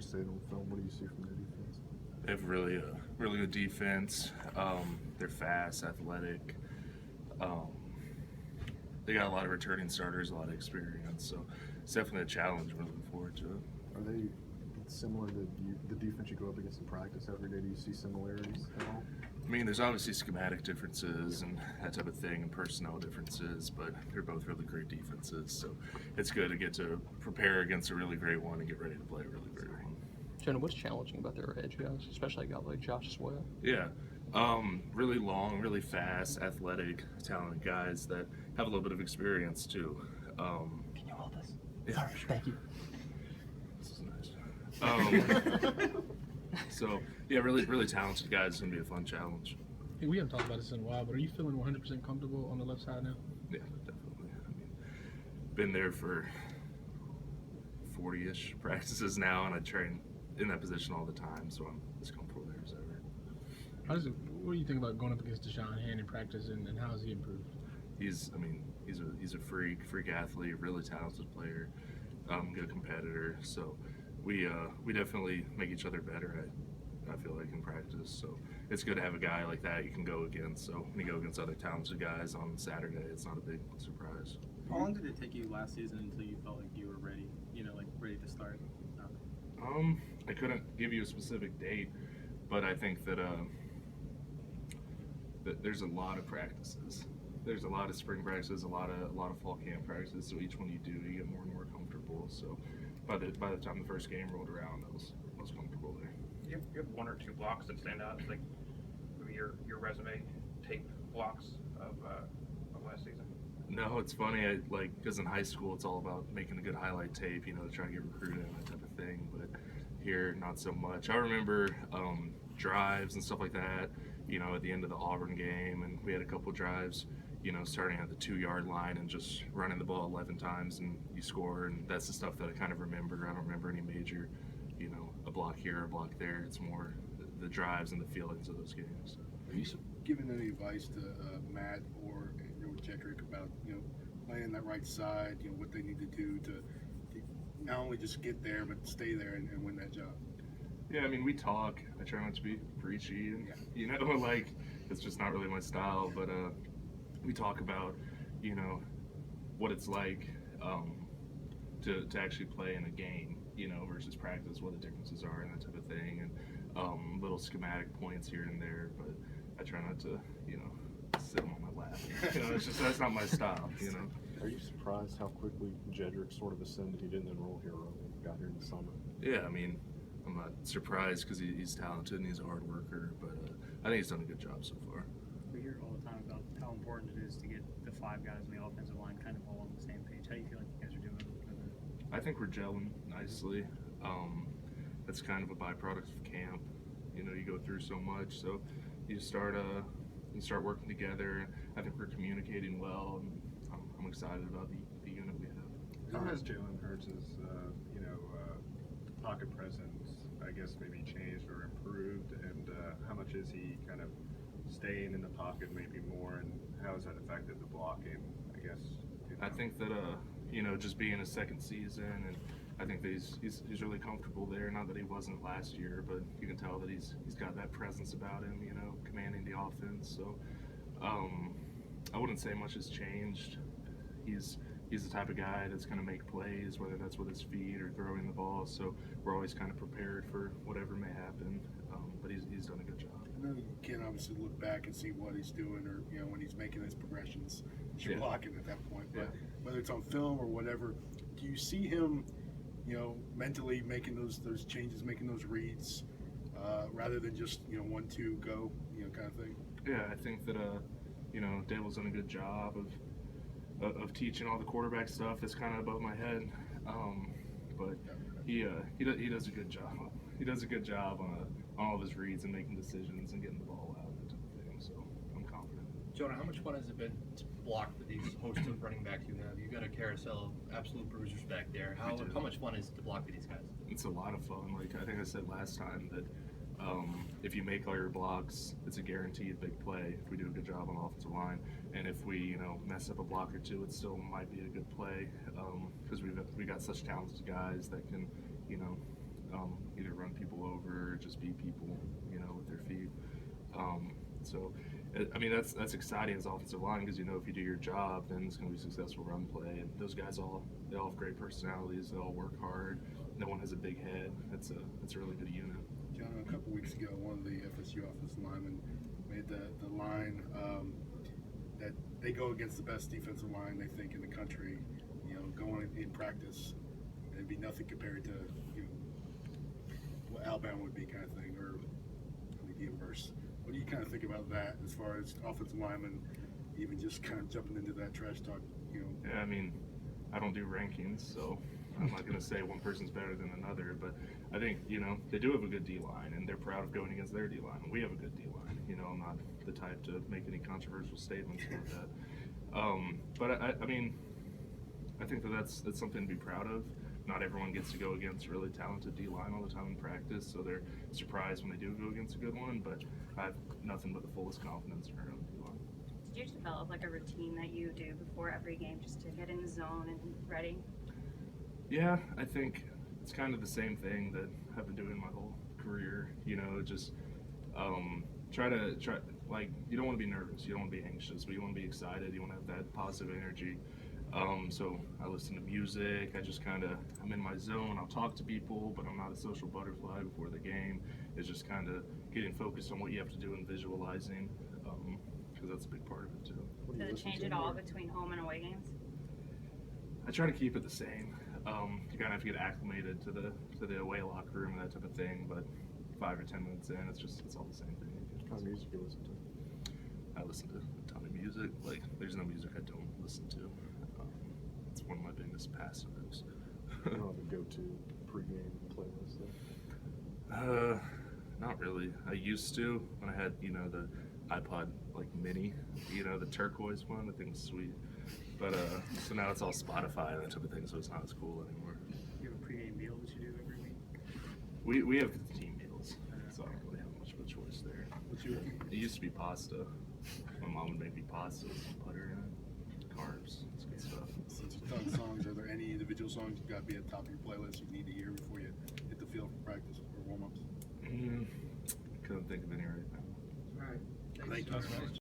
see it on film? What do you see from their defense? They have really good defense. They're fast, athletic. Um, they got a lot of returning starters, a lot of experience. So it's definitely a challenge. We're looking forward to it. Are they similar to the defense you go up against in practice every day? Do you see similarities at all? I mean, there's obviously schematic differences and that type of thing, and personnel differences, but they're both really great defenses. So it's good to get to prepare against a really great one and get ready to play a really great one. Jonah, what's challenging about their edge guys, especially a guy like Josh Sawyer? Yeah, really long, really fast, athletic, talented guys that have a little bit of experience too. Can you hold this? Yeah, Sorry, thank you. This is nice. So yeah, really talented guys. It's gonna be a fun challenge. Hey, we haven't talked about this in a while, but are you feeling 100% comfortable on the left side now? Yeah, definitely. I mean, been there for 40-ish practices now, and I train in that position all the time, so I'm as comfortable there as ever. What do you think about going up against Deshaun Hand in practice, and how has he improved? He's a freak athlete, really talented player, good competitor. So we definitely make each other better. I feel like in practice. So it's good to have a guy like that you can go against. So when you go against other talented guys on Saturday, it's not a big surprise. How long did it take you last season until you felt like you were ready? Ready to start. I couldn't give you a specific date, but I think that there's a lot of practices. There's a lot of spring practices, a lot of fall camp practices. So each one you do, you get more and more comfortable. So by the time the first game rolled around, I was comfortable there. You have one or two blocks that stand out, like your resume tape blocks of last season. No, it's funny. Because in high school, it's all about making a good highlight tape, to try to get recruited and that type of thing. But here, not so much. I remember drives and stuff like that. At the end of the Auburn game, and we had a couple drives. Starting at the 2-yard line and just running the ball 11 times and you score, and that's the stuff that I kind of remember. I don't remember any major, a block here, a block there. It's more the drives and the feelings of those games. Are you giving any advice to Matt or Jedrick about playing that right side? What they need to do to not only just get there but stay there and win that job. Yeah, I mean, we talk. I try not to be preachy, and it's just not really my style. But we talk about what it's like to actually play in a game, versus practice, what the differences are and that type of thing, and little schematic points here and there. But I try not to sit on my lap. It's just that's not my style. Are you surprised how quickly Jedrick sort of ascended? He didn't enroll here early, got here in the summer. Yeah, I mean, I'm not surprised because he's talented and he's a hard worker, but I think he's done a good job so far. We hear all the time about how important it is to get the 5 guys on the offensive line kind of all on the same page. How do you feel like you guys are doing? I think we're gelling nicely. That's kind of a byproduct of camp. You go through so much, so you start working together. I think we're communicating well, and I'm excited about the unit we have. How has Jalen Hurts' pocket presence, I guess, maybe changed or improved, and how much is he kind of staying in the pocket maybe more, and how has that affected the blocking, I guess? I think that just being his second season, and I think that he's really comfortable there. Not that he wasn't last year, but you can tell that he's got that presence about him, commanding the offense. So I wouldn't say much has changed. He's the type of guy that's going to make plays, whether that's with his feet or throwing the ball. So we're always kind of prepared for whatever may happen. But he's done a good job. I know you can't obviously look back and see what he's doing, or when he's making his progressions, you're blocking at that point. But whether it's on film or whatever, do you see him, mentally making those changes, making those reads, rather than just 1-2 go, kind of thing? Yeah, I think that Dable's done a good job of teaching all the quarterback stuff that's kind of above my head, but he does a good job. He does a good job on all of his reads and making decisions and getting the ball out and that type of thing. So I'm confident. Jonah, how much fun has it been to block with these host of running backs you have? You've got a carousel of absolute bruisers back there. How much fun is it to block with these guys? It's a lot of fun. Like I think I said last time that if you make all your blocks, it's a guaranteed big play if we do a good job on the offensive line. And if we mess up a block or two, it still might be a good play because we got such talented guys that can over, just be people, you know, with their feet. So, I mean, that's exciting as offensive line because you know if you do your job, then it's going to be successful run play. And those guys they all have great personalities. They all work hard. No one has a big head. It's a really good unit. John, a couple weeks ago, one of the FSU offensive linemen made the line that they go against the best defensive line they think in the country. You know, going in practice, and it'd be nothing compared to what Alabama would be, kind of thing, or the inverse. What do you kind of think about that as far as offensive linemen, even just kind of jumping into that trash talk? Yeah, I mean, I don't do rankings, so I'm not going to say one person's better than another, but I think, they do have a good D-line, and they're proud of going against their D-line. We have a good D-line. I'm not the type to make any controversial statements like that. But I mean, I think that's something to be proud of. Not everyone gets to go against really talented D-line all the time in practice, so they're surprised when they do go against a good one, but I have nothing but the fullest confidence in our own D-line. Did you develop like a routine that you do before every game just to get in the zone and ready? Yeah, I think it's kind of the same thing that I've been doing my whole career, just try, like, you don't want to be nervous, you don't want to be anxious, but you want to be excited, you want to have that positive energy. So I listen to music, I'm in my zone, I'll talk to people, but I'm not a social butterfly before the game. It's just kind of getting focused on what you have to do and visualizing, because that's a big part of it too. Does it change at all between home and away games? I try to keep it the same. You kind of have to get acclimated to the away locker room and that type of thing, but 5 or 10 minutes in, it's all the same thing. What kind of music you listen to? I listen to a ton of music. Like, there's no music I don't listen to. It's one of my biggest pastimes. You don't have a go-to pregame playlist though? Not really. I used to when I had, the iPod like mini, the turquoise one. I think was sweet. But so now it's all Spotify and that type of thing, so it's not as cool anymore. You have a pregame meal that you do every week? We have team meals, so I don't really have much of a choice there. It used to be pasta. My mom would make me pasta with butter in it, carbs. It's good stuff. Since you've done songs, are there any individual songs you've got to be at the top of your playlist you need to hear before you hit the field for practice or warm-ups? Couldn't think of any right now. All right. Thank you.